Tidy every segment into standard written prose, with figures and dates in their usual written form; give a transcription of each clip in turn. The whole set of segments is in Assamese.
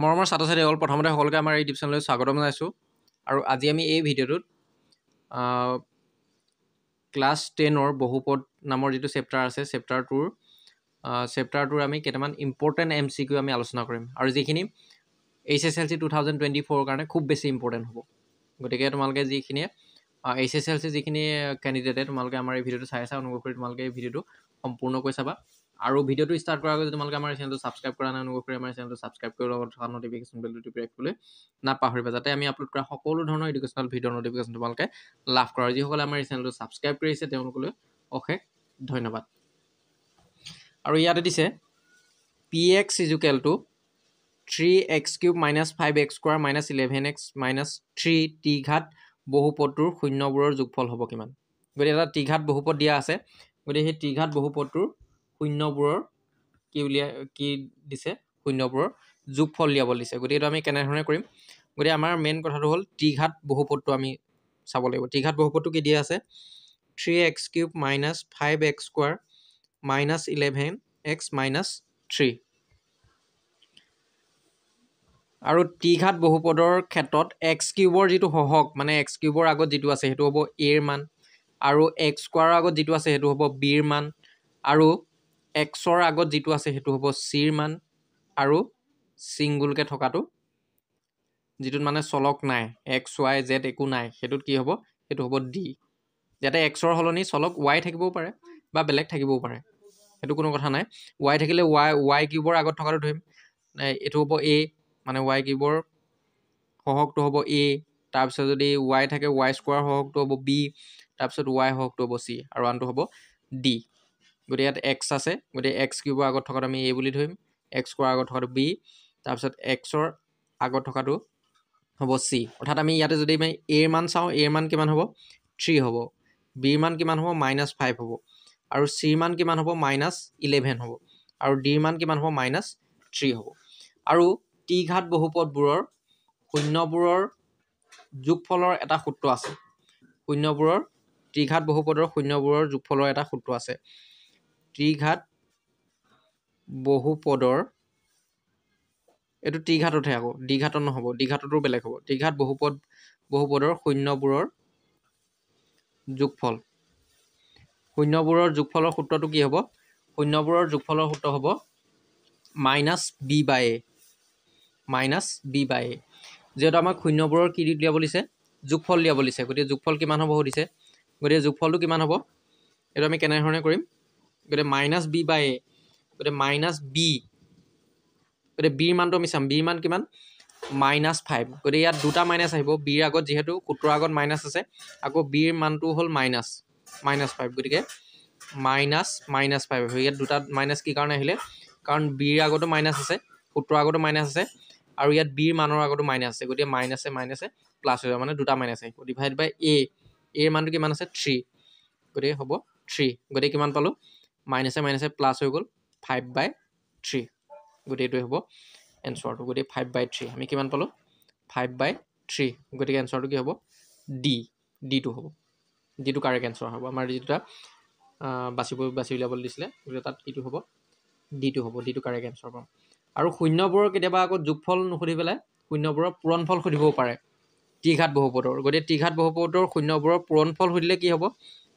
মৰমৰ ছাত্ৰ-ছাত্ৰীসকল প্ৰথমতে সকলোকে আমাৰ ইউটিউব চেনেললৈ স্বাগতম জনাইছোঁ আৰু আজি আমি এই ভিডিঅ'টোত ক্লাছ 10ৰ বহুপদ নামৰ যিটো চেপ্টাৰ আছে চেপ্টাৰটোৰ আমি কেইটামান ইম্পৰ্টেণ্ট MCQ আমি আলোচনা কৰিম আৰু যিখিনি HSLC 2024 কাৰণে খুব বেছি ইম্পৰ্টেণ্ট হ'ব। গতিকে তোমালোকে যিখিনিয়ে HSLC যিখিনি কেণ্ডিডেটে তোমালোকে আমাৰ এই ভিডিঅ'টো চাই আছা অনুগ্ৰহ কৰি তোমালোকে এই ভিডিঅ'টো সম্পূৰ্ণকৈ চাবা আৰু ভিডিঅ'টো ষ্টাৰ্ট কৰাৰ আগতে তোমালোকে আমাৰ চেনেলটো ছাবস্ক্ৰাইব কৰা নাই অনুগ্ৰহ কৰি আমাৰ চেনেলটো ছাবস্ক্ৰাইব কৰি লগত থকা নটিফিকেশ্যন বেলটো টিপি ৰাখিবলৈ নাপাহৰিবা যাতে আমি আপলোড কৰা সকলো ধৰণৰ এডুকেশ্যনেল ভিডিঅ'ৰ নটিফিকেশ্যন তোমালোকে লাভ কৰা। যিসকলে আমাৰ এই চেনেলটো ছাবস্ক্ৰাইব কৰিছে তেওঁলোকলৈ অশেষ ধন্যবাদ। আৰু ইয়াতে দিছে px = 3x³ - 5x² - 11x - 3 t-ঘাত বহুপদটোৰ শূন্যবোৰৰ যোগফল হ'ব কিমান? গতিকে এটা t-ঘাত বহুপদ দিয়া আছে। গতিকে সেই t-ঘাত বহুপদটোৰ শূন্যবোৰৰ কি দিছে? শূন্যবোৰৰ যোগফল দিয়াবলৈ দিছে। গতিকে এইটো আমি কেনেধৰণে কৰিম? গতিকে আমাৰ মেইন কথাটো হ'ল t-ঘাত বহুপদটো আমি চাব লাগিব। t-ঘাত বহুপদটো কি দিয়া আছে? 3x³ - 5x² - 11x - 3 আৰু t-ঘাত বহুপদৰ ক্ষেত্ৰত x³ যিটো সহগ মানে x³ আগত যিটো আছে সেইটো হ'ব a ৰ মান আৰু x² আগত যিটো আছে সেইটো হ'ব b ৰ মান আৰু x ৰ আগত যিটো আছে সেইটো হ'ব c ৰ মান আৰু চিংগুলকৈ থকাটো যিটোত মানে চলক নাই x y z একো নাই সেইটোত কি হ'ব? সেইটো হ'ব d। ইয়াতে x ৰ সলনি চলক y থাকিবও পাৰে বা বেলেগ থাকিবও পাৰে, সেইটো কোনো কথা নাই। y থাকিলে y³ আগত থকাটো ধৰিম, এইটো হ'ব a মানে y³ সহগটো হ'ব a, তাৰপিছত যদি y থাকে y² সহগটো হ'ব b, তাৰপিছত y সহগটো হ'ব c আৰু আনটো হ'ব d। গতিকে ইয়াত x আছে, গতিকে x³ আগত থকাটো আমি a বুলি ধৰিম, x² আগত থকাটো b, তাৰপিছত x ৰ আগত থকাটো হ'ব c। অৰ্থাৎ আমি ইয়াতে যদি আমি a ৰ মান চাওঁ, a ৰ মান কিমান হ'ব? 3 হ'ব, b ৰ মান কিমান হ'ব? -5 হ'ব আৰু c ৰ মান কিমান হ'ব? -11 হ'ব আৰু d ৰ মান কিমান হ'ব? -3 হ'ব। আৰু t-ঘাত বহুপদবোৰৰ শূন্যবোৰৰ যোগফলৰ এটা সূত্ৰ আছে। t-ঘাত বহুপদৰ শূন্যবোৰৰ যোগফলৰ এটা সূত্ৰ আছে। t-ঘাত বহুপদৰ এইটো t-ঘাততহে আকৌ, d-ঘাতত নহ'ব, d-ঘাততো বেলেগ হ'ব। t-ঘাত বহুপদৰ শূন্যবোৰৰ যোগফল, শূন্যবোৰৰ যোগফলৰ সূত্ৰটো কি হ'ব? শূন্যবোৰৰ যোগফলৰ সূত্ৰ হ'ব -b/a। যিহেতু আমাক শূন্যবোৰৰ কি দিয়াব দিছে? যোগফল দিয়াব দিছে। গতিকে যোগফল কিমান হ'ব সুধিছে। গতিকে যোগফলটো কিমান হ'ব? এইটো আমি কেনেধৰণে কৰিম? গতিকে -b/a, গতিকে -b, গতিকে b ৰ মানটো আমি চাম, b ৰ মান কিমান? -5। গতিকে ইয়াত দুটা মাইনাছ আহিব, b ৰ আগত যিহেতু সূত্ৰৰ আগত মাইনাছ আছে, আকৌ b ৰ মানটো হ'ল -5, গতিকে -5 আহিব। ইয়াত দুটা মাইনাছ কি কাৰণে আহিলে? কাৰণ b ৰ আগতো মাইনাছ আছে, সূত্ৰৰ আগতো মাইনাছ আছে আৰু ইয়াত b ৰ মানৰ আগতো মাইনাছ আছে, গতিকে মাইনাছে প্লাছ হৈ যাব, মানে দুটা মাইনাছ আহিব। ডিভাইড বাই a, a ৰ মানটো কিমান আছে? 3, গতিকে হ'ব 3। গতিকে কিমান পালোঁ? মাইনাছে প্লাছ হৈ গ'ল 5/3, গতিকে এইটোৱে হ'ব এনচাৰটো। গতিকে 5/3 আমি কিমান পালোঁ? 5/3, গতিকে এনচাৰটো কি হ'ব? d-টো হ'ব, d-টো কাৰেক্ট এনচাৰ হ'ব। আমাৰ যিটো বাছি উলিয়াবলৈ দিছিলে গতিকে তাত কিটো হ'ব? d-টো হ'ব, d-টো কাৰেক্ট এনচাৰ পাম। আৰু শূন্যবোৰৰ কেতিয়াবা আকৌ যোগফল নুসুধি পেলাই শূন্যবোৰৰ পূৰণফল সুধিবও পাৰে t-ঘাত বহুপদৰ। গতিকে t-ঘাত বহুপদৰ শূন্যবোৰৰ পূৰণফল সুধিলে কি হ'ব?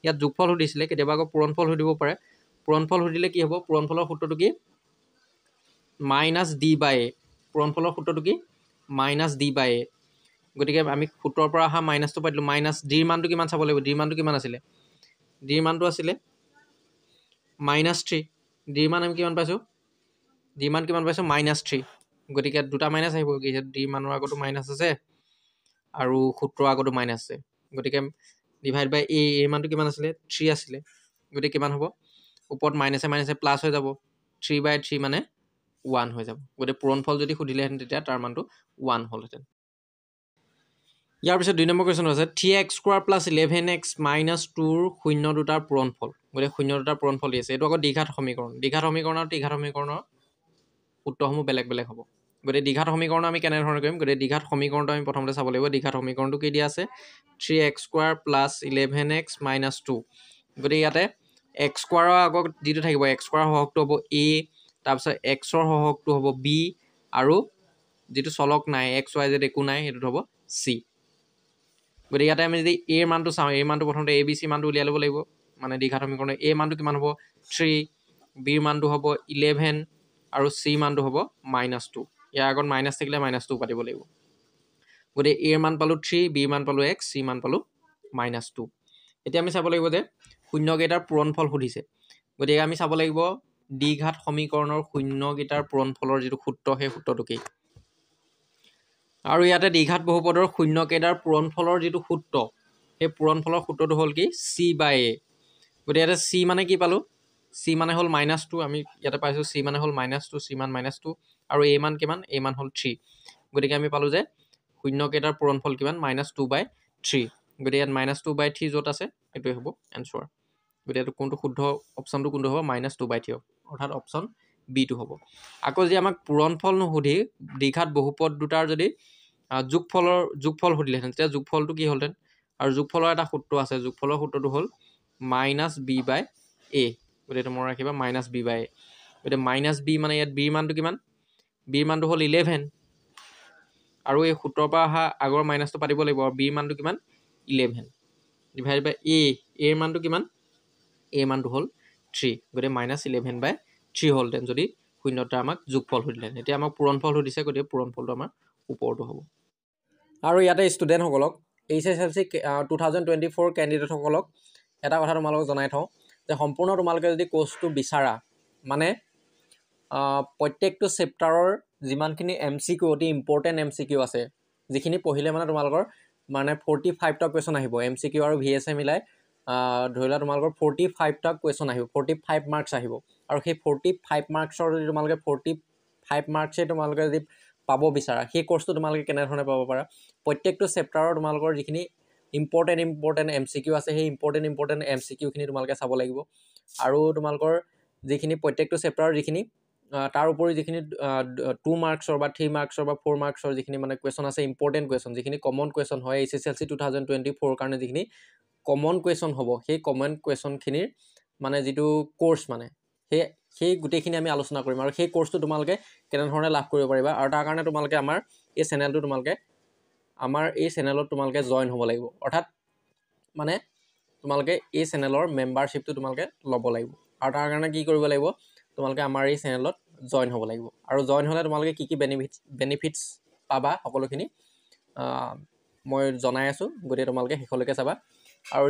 ইয়াত যোগফল সুধিছিলে, কেতিয়াবা আকৌ পূৰণফল সুধিব পাৰে। পূৰণফল সুধিলে কি হ'ব? পূৰণফলৰ সূত্ৰটো কি? -d/a। পূৰণফলৰ সূত্ৰটো কি? -d/a। গতিকে আমি সূত্ৰৰ পৰা অহা মাইনাছটো পাই দিলোঁ। -d ৰ মানটো কিমান চাব লাগিব? d ৰ মানটো কিমান আছিলে? d ৰ মানটো আছিলে -3। d ৰ মান আমি কিমান পাইছোঁ? d ৰ মান কিমান পাইছোঁ? -3। গতিকে দুটা মাইনাছ আহিব, যিহেতু d ৰ মানৰ আগতো মাইনাছ আছে আৰু সূত্ৰৰ আগতো মাইনাছ আছে। গতিকে ডিভাইড বাই a, a ৰ মানটো কিমান আছিলে? 3 আছিলে। গতিকে কিমান হ'ব? ওপৰত মাইনাছে প্লাছ হৈ যাব, 3/3 মানে 1 হৈ যাব। গতিকে পূৰণফল যদি সুধিলেহেঁতেন তেতিয়া তাৰ মানটো 1 হ'লহেঁতেন। ইয়াৰ পিছত 2 নম্বৰ কুৱেশ্যনটো আছে 3x² + 11x - 2ৰ শূন্য দুটাৰ পূৰণফল। গতিকে শূন্য দুটাৰ পূৰণফল দি আছে। এইটো আকৌ দ্বিঘাত সমীকৰণ। দ্বিঘাত সমীকৰণ আৰু ত্ৰিঘাত সমীকৰণৰ সূত্ৰসমূহ বেলেগ বেলেগ হ'ব। গতিকে দ্বিঘাত সমীকৰণ আমি কেনেধৰণে কৰিম? গতিকে দ্বিঘাত সমীকৰণটো আমি প্ৰথমতে চাব লাগিব। দ্বিঘাত সমীকৰণটো কি দিয়া আছে? 3x² + 11x - 2। গতিকে ইয়াতে x² আগত যিটো থাকিব, x² সহগটো হ'ব a, তাৰপিছত x ৰ সহগটো হ'ব b আৰু যিটো চলক নাই এক্স ৱাই জেড একো নাই সেইটোত হ'ব চি গতিকে ইয়াতে আমি যদি এৰ মানটো চাওঁ এৰ মানটো প্ৰথমতে এ বি চি মানটো উলিয়াই ল'ব লাগিব মানে দ্বিঘাত সমীকৰণৰ এ মানটো কিমান হ'ব 3 বিৰ মানটো হ'ব 11 আৰু চি মানটো হ'ব -2 ইয়াৰ আগত মাইনাছ থাকিলে -2 পাতিব লাগিব গতিকে এৰ মান পালোঁ 3 বিৰ মান পালোঁ x চি মান পালোঁ -2 এতিয়া আমি চাব লাগিব যে শূন্যকেইটাৰ পূৰণফল সুধিছে গতিকে আমি চাব লাগিব দ্বিঘাত সমীকৰণৰ শূন্যকেইটাৰ পূৰণফলৰ যিটো সূত্ৰ সেই সূত্ৰটো কি আৰু ইয়াতে দ্বিঘাত বহুপদৰ শূন্যকেইটাৰ পূৰণফলৰ যিটো সূত্ৰ সেই পূৰণফলৰ সূত্ৰটো হ'ল কি চি বাই এ গতিকে ইয়াতে চি মানে কি পালোঁ চি মানে হ'ল -2 আমি ইয়াতে পাইছোঁ চি মানে হ'ল -2 চি মান -2 আৰু এ মান কিমান এ মান হ'ল 3 গতিকে আমি পালোঁ যে শূন্যকেইটাৰ পূৰণফল কিমান -2/3 গতিকে ইয়াত -2/3 য'ত আছে সেইটোৱে হ'ব এনচাৰ গতিকে এইটো কোনটো শুদ্ধ অপশ্যনটো কোনটো হ'ব -2/3 অৰ্থাৎ অপশ্যন বিটো হ'ব আকৌ যদি আমাক পূৰণফল নুসুধি দ্বিঘাত বহুপদ দুটাৰ যদি যোগফল সুধিলেহেঁতেন তেতিয়া যোগফলটো কি হ'লহেঁতেন আৰু যোগফলৰ এটা সূত্ৰ আছে যোগফলৰ সূত্ৰটো হ'ল -b/a গতিকে এইটো মনত ৰাখিবা -b/a গতিকে -b মানে ইয়াত বিৰ মানটো কিমান বিৰ মানটো হ'ল 11 আৰু এই সূত্ৰৰ পৰা অহা আগৰ মাইনাছটো পাতিব লাগিব আৰু বিৰ মানটো কিমান 11 ডিভাইড বাই এৰ মানটো কিমান এ মানটো হ'ল 3 গতিকে -11/3 হ'লহেঁতেন যদি শূন্যটা আমাক যোগফল সুধিলেহেঁতেন এতিয়া আমাক পূৰণফল সুধিছে গতিকে পূৰণফলটো আমাৰ ওপৰটো হ'ব আৰু ইয়াতে ষ্টুডেণ্টসকলক HSLC 2024 কেণ্ডিডেটসকলক এটা কথা তোমালোকক জনাই থওঁ যে সম্পূৰ্ণ তোমালোকে যদি কোৰ্চটো বিচাৰা মানে প্ৰত্যেকটো চেপ্টাৰৰ যিমানখিনি MCQ অতি ইম্পৰ্টেণ্ট MCQ আছে যিখিনি পঢ়িলে মানে তোমালোকৰ মানে 45টা কুৱেশ্যন আহিব MCQ আৰু VSA মিলাই ধৰি লোৱা তোমালোকৰ 45টা কুৱেশ্যন আহিব 45 মাৰ্কছ আহিব আৰু সেই 45 মাৰ্কছৰ যদি তোমালোকে 45 মাৰ্কছে তোমালোকে যদি পাব বিচাৰা সেই কোৰ্চটো তোমালোকে কেনেধৰণে পাব পাৰা প্ৰত্যেকটো চেপ্টাৰৰ তোমালোকৰ যিখিনি ইম্পৰ্টেণ্ট MCQ আছে সেই ইম্পৰ্টেণ্ট MCQখিনি তোমালোকে চাব লাগিব আৰু তোমালোকৰ যিখিনি প্ৰত্যেকটো চেপ্টাৰৰ যিখিনি তাৰ উপৰি যিখিনি 2 মাৰ্কছৰ বা 3 মাৰ্কছৰ বা 4 মাৰ্কছৰ যিখিনি মানে কুৱেশ্যন আছে ইম্পৰ্টেণ্ট কুৱেশ্যন যিখিনি কমন কুৱেশ্যন হয় HSLC 2024 কাৰণে যিখিনি কমন কুৱেশ্যন হ'ব সেই কমন কুৱেশ্যনখিনিৰ মানে যিটো কোৰ্চ মানে সেই গোটেইখিনি আমি আলোচনা কৰিম আৰু সেই কোৰ্চটো তোমালোকে কেনেধৰণে লাভ কৰিব পাৰিবা আৰু তাৰ কাৰণে তোমালোকে আমাৰ এই চেনেলত তোমালোকে জইন হ'ব লাগিব অৰ্থাৎ মানে তোমালোকে এই চেনেলৰ মেম্বাৰশ্বিপটো তোমালোকে ল'ব লাগিব আৰু তাৰ কাৰণে কি কৰিব লাগিব তোমালোকে আমাৰ এই চেনেলত জইন হ'ব লাগিব আৰু জইন হ'লে তোমালোকে কি বেনিফিটছ পাবা সকলোখিনি মই জনাই আছোঁ গতিকে তোমালোকে শেষলৈকে চাবা আৰু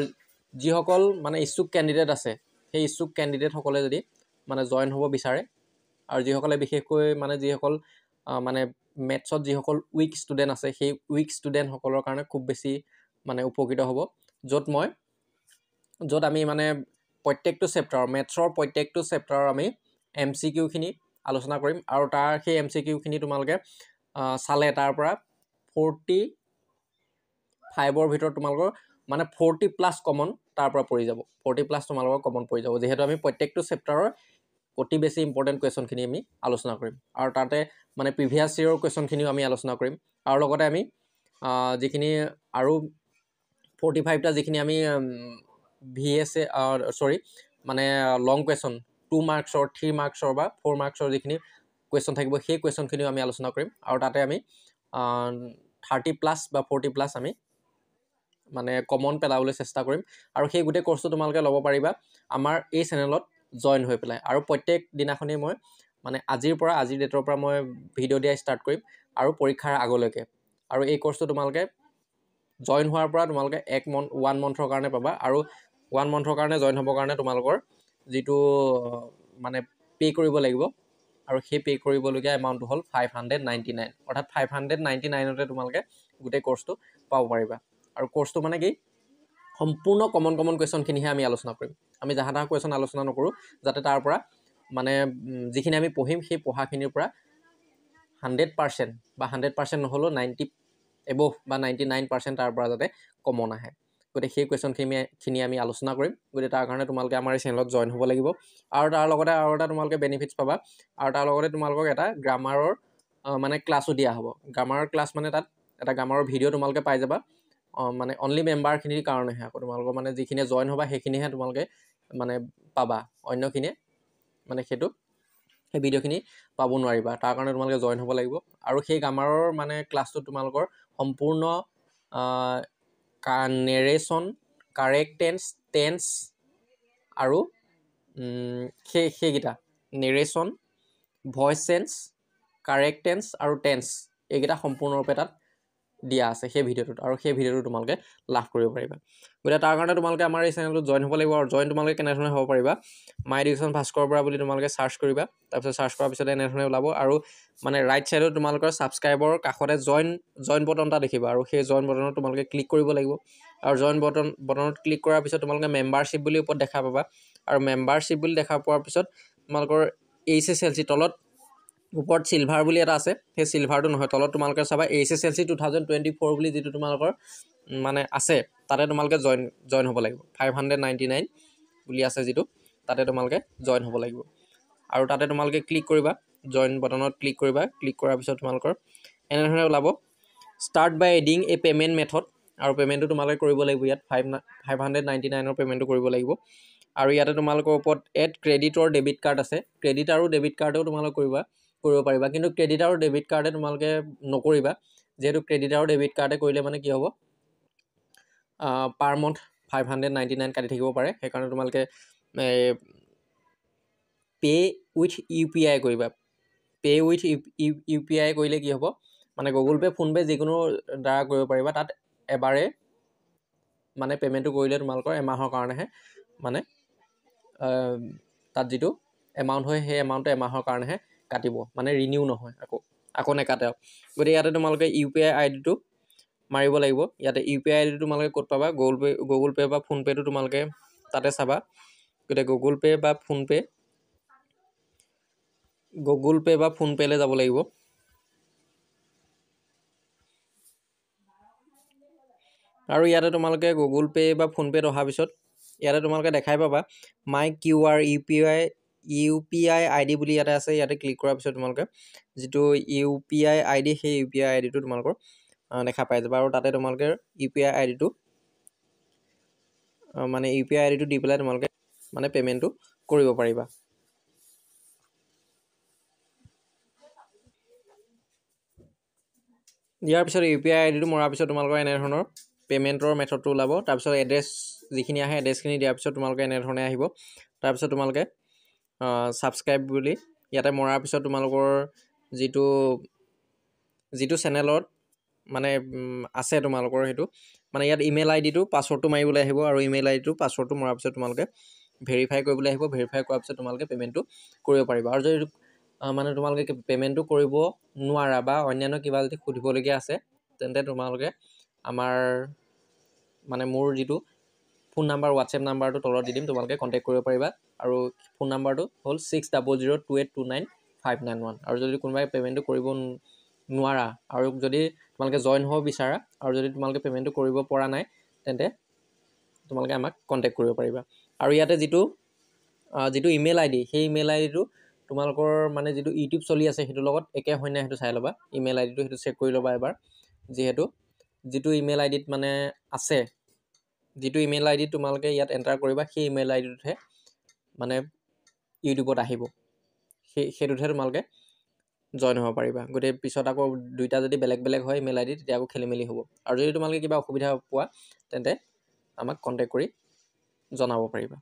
যিসকল মানে ইচ্ছুক কেণ্ডিডেট আছে সেই ইচ্ছুক কেণ্ডিডেটসকলে যদি মানে জইন হ'ব বিচাৰে আৰু যিসকলে বিশেষকৈ মানে যিসকল মানে মেথছত যিসকল উইক ষ্টুডেণ্ট আছে সেই উইক ষ্টুডেণ্টসকলৰ কাৰণে খুব বেছি মানে উপকৃত হ'ব য'ত আমি মানে প্ৰত্যেকটো চেপ্টাৰৰ মেথছৰ প্ৰত্যেকটো চেপ্টাৰৰ আমি MCQখিনি আলোচনা কৰিম আৰু তাৰ সেই MCQখিনি তোমালোকে চালে তাৰ পৰা 45ৰ ভিতৰত তোমালোকৰ মানে 40+ কমন তাৰ পৰা পৰি যাব 40+ তোমালোকৰ কমন পৰি যাব যিহেতু আমি প্ৰত্যেকটো চেপ্টাৰৰ অতি বেছি ইম্পৰ্টেণ্ট কুৱেশ্যনখিনি আমি আলোচনা কৰিম আৰু তাতে মানে প্ৰিভিয়াছ ইয়েৰৰ কুৱেশ্যনখিনিও আমি আলোচনা কৰিম আৰু লগতে আমি যিখিনি আৰু 45টা যিখিনি আমি VSA মানে লং কুৱেশ্যন 2 মাৰ্কছৰ 3 মাৰ্কছৰ বা 4 মাৰ্কছৰ যিখিনি কুৱেশ্যন থাকিব সেই কুৱেশ্যনখিনিও আমি আলোচনা কৰিম আৰু তাতে আমি 30+ বা 40+ আমি মানে কমন পেলাবলৈ চেষ্টা কৰিম আৰু সেই গোটেই কোৰ্চটো তোমালোকে ল'ব পাৰিবা আমাৰ এই চেনেলত জইন হৈ পেলাই আৰু প্ৰত্যেক দিনাখনেই মই মানে আজিৰ ডেটৰ পৰা মই ভিডিঅ' দিয়া ষ্টাৰ্ট কৰিম আৰু পৰীক্ষাৰ আগলৈকে আৰু এই কোৰ্চটো তোমালোকে জইন হোৱাৰ পৰা তোমালোকে 1 মন্থৰ কাৰণে পাবা আৰু 1 মন্থৰ কাৰণে জইন হ'বৰ কাৰণে তোমালোকৰ যিটো মানে পে' কৰিব লাগিব আৰু সেই পে' কৰিবলগীয়া এমাউণ্টটো হ'ল 599 অৰ্থাৎ 599তে তোমালোকে গোটেই কোৰ্চটো পাব পাৰিবা আৰু কোৰ্চটো মানে কি সম্পূৰ্ণ কমন কুৱেশ্যনখিনিহে আমি আলোচনা কৰিম আমি যাহা তাহা কুৱেশ্যন আলোচনা নকৰোঁ যাতে তাৰ পৰা মানে যিখিনি আমি পঢ়িম সেই পঢ়াখিনিৰ পৰা 100% বা 100% নহ'লেও 90 এবভ বা 99% তাৰ পৰা যাতে কমন আহে গতিকে সেই কুৱেশ্যনখিনি আমি আলোচনা কৰিম গতিকে তাৰ কাৰণে তোমালোকে আমাৰ এই চেনেলত জইন হ'ব লাগিব আৰু তাৰ লগতে আৰু এটা তোমালোকে বেনিফিটছ পাবা আৰু তাৰ লগতে তোমালোকক এটা গ্ৰামাৰৰ মানে ক্লাছো দিয়া হ'ব গ্ৰামাৰৰ ক্লাছ মানে তাত এটা গ্ৰামাৰৰ ভিডিঅ' তোমালোকে পাই যাবা মানে অনলি মেম্বাৰখিনিৰ কাৰণেহে আকৌ তোমালোকৰ মানে যিখিনিয়ে জইন হ'বা সেইখিনিহে তোমালোকে মানে পাবা অন্যখিনিয়ে মানে সেইটো সেই ভিডিঅ'খিনি পাব নোৱাৰিবা। তাৰ কাৰণে তোমালোকে জইন হ'ব লাগিব। আৰু সেই গ্ৰামাৰৰ মানে ক্লাছটো তোমালোকৰ সম্পূৰ্ণ নেৰেশ্যন, কাৰেক্ট টেন্স আৰু সেইকেইটা narration, voice change, correct tense আৰু টেন্স এইকেইটা সম্পূৰ্ণৰূপে তাত দিয়া আছে সেই ভিডিঅ'টোত, আৰু সেই ভিডিঅ'টো তোমালোকে লাভ কৰিব পাৰিবা। গতিকে তাৰ কাৰণে তোমালোকে আমাৰ এই চেনেলটোত জইন হ'ব লাগিব। আৰু জইন তোমালোকে কেনেধৰণে হ'ব পাৰিবা, মাই এডুকেশ্যন ভাস্কৰ বৰা বুলি তোমালোকে চাৰ্চ কৰিবা। তাৰপিছত চাৰ্চ কৰাৰ পিছতে এনেধৰণে ওলাব, আৰু মানে ৰাইট ছাইডত তোমালোকৰ ছাবস্ক্ৰাইবৰ কাষতে জইন বটন এটা দেখিবা, আৰু সেই জইন বটনত তোমালোকে ক্লিক কৰিব লাগিব। আৰু জইন বটনত ক্লিক কৰাৰ পিছত তোমালোকে মেম্বাৰশ্বিপ বুলি ওপৰত দেখা পাবা, আৰু মেম্বাৰশ্বিপ বুলি দেখা পোৱাৰ পিছত তোমালোকৰ HSLC তলত ওপৰত চিলভাৰ বুলি এটা আছে, সেই চিলভাৰটো নহয়, তলত তোমালোকে চাবা HSLC 2024 বুলি যিটো তোমালোকৰ মানে আছে, তাতে তোমালোকে জইন হ'ব লাগিব। 599 বুলি আছে যিটো, তাতে তোমালোকে জইন হ'ব লাগিব। আৰু তাতে তোমালোকে ক্লিক কৰিবা, জইন বটনত ক্লিক কৰিবা। ক্লিক কৰাৰ পিছত তোমালোকৰ এনেধৰণে ওলাব, ষ্টাৰ্ট বাই এডিং এ পে'মেণ্ট মেথড, আৰু পে'মেণ্টটো তোমালোকে কৰিব লাগিব। ইয়াত 599 পে'মেণ্টটো কৰিব লাগিব। আৰু ইয়াতে তোমালোকৰ ওপৰত এড ক্ৰেডিট আৰু ডেবিট কাৰ্ড আছে, ক্ৰেডিট আৰু ডেবিট কাৰ্ডেও তোমালোকে কৰিব পাৰিবা। কিন্তু ক্ৰেডিট আৰু ডেবিট কাৰ্ডে তোমালোকে নকৰিবা, যিহেতু ক্ৰেডিট আৰু ডেবিট কাৰ্ডে কৰিলে মানে কি হ'ব, পাৰ মান্থ 599 কাটি থাকিব পাৰে। সেইকাৰণে তোমালোকে পে' উইথ UPI কৰিবা। পে' উইথ UPI কৰিলে কি হ'ব, মানে গুগল পে', ফোনপে' যিকোনো দ্বাৰা কৰিব পাৰিবা। তাত এবাৰে মানে পে'মেণ্টটো কৰিলে তোমালোকৰ এমাহৰ কাৰণেহে মানে তাত যিটো এমাউণ্ট হয় সেই এমাউণ্টটো এমাহৰ কাৰণেহে কাটিব, মানে ৰিনিউ নহয়, আকৌ নেকাটে। গতিকে ইয়াতে তোমালোকে UPI আইডিটো মাৰিব লাগিব। ইয়াতে UPI আইডিটো তোমালোকে ক'ত পাবা, গুগল পে' বা ফোনপে'টো তোমালোকে তাতে চাবা। গতিকে গুগল পে' বা ফোনপে'লৈ যাব লাগিব। আৰু ইয়াতে তোমালোকে গুগল পে' বা ফোনপে'ত অহাৰ পিছত ইয়াতে তোমালোকে দেখাই পাবা মাই QR UPI ID বুলি ইয়াতে আছে। ইয়াতে ক্লিক কৰাৰ পিছত তোমালোকে যিটো UPI ID, সেই UPI আইডিটো তোমালোকৰ দেখা পাই যাবা। আৰু তাতে তোমালোকে UPI আইডিটো দি পেলাই তোমালোকে মানে পে'মেণ্টটো কৰিব পাৰিবা। ইয়াৰ পিছত UPI আইডিটো মৰাৰ পিছত তোমালোকৰ এনেধৰণৰ পে'মেণ্টৰ মেথডটো ওলাব। তাৰপিছত এড্ৰেছ যিখিনি আহে, এড্ৰেছখিনি দিয়াৰ পিছত তোমালোকে এনেধৰণে আহিব। তাৰপিছত তোমালোকে ছাবস্ক্ৰাইব বুলি ইয়াতে মৰাৰ পিছত তোমালোকৰ যিটো চেনেলত মানে আছে তোমালোকৰ সেইটো মানে ইয়াত ইমেইল আইডিটো পাছৱৰ্ডটো মাৰিবলৈ আহিব, আৰু ইমেইল আইডিটো পাছৱৰ্ডটো মৰাৰ পিছত তোমালোকে ভেৰিফাই কৰিবলৈ আহিব। ভেৰিফাই কৰাৰ পিছত তোমালোকে পে'মেণ্টটো কৰিব পাৰিবা। আৰু যদি মানে তোমালোকে পে'মেণ্টটো কৰিব নোৱাৰা বা অন্যান্য কিবা যদি সুধিবলগীয়া আছে, তেন্তে তোমালোকে মোৰ যিটো ফোন নাম্বাৰ, হোৱাটছএপ নাম্বাৰটো তলত দি দিম, তোমালোকে কণ্টেক্ট কৰিব পাৰিবা। আৰু ফোন নাম্বাৰটো হ'ল 6002828591। আৰু যদি কোনোবাই পে'মেণ্টটো কৰিব নোৱাৰা, আৰু যদি তোমালোকে জইন হ'ব বিচাৰা, আৰু যদি তোমালোকে পে'মেণ্টটো কৰিব পৰা নাই, তেন্তে তোমালোকে আমাক কণ্টেক্ট কৰিব পাৰিবা। আৰু ইয়াতে যিটো ইমেইল আইডি, সেই ইমেইল আইডিটো তোমালোকৰ মানে যিটো ইউটিউব চলি আছে সেইটোৰ লগত একে হয় নাই সেইটো চাই ল'বা। ইমেইল আইডিটো সেইটো চেক কৰি ল'বা এবাৰ, যিটো ইমেইল আইডিত মানে আছে, যিটো ইমেইল আইডিত তোমালোকে ইয়াত এণ্টাৰ কৰিবা, সেই ইমেইল আইডিটোতহে মানে ইউটিউবত আহিব, সেইটোতহে তোমালোকে জইন হ'ব পাৰিবা। গতিকে পিছত আকৌ দুইটা যদি বেলেগ বেলেগ হয় ইমেইল আইডি, তেতিয়া আকৌ খেলি মেলি হ'ব। আৰু যদি তোমালোকে কিবা অসুবিধা পোৱা, তেন্তে আমাক কণ্টেক্ট কৰি জনাব পাৰিবা।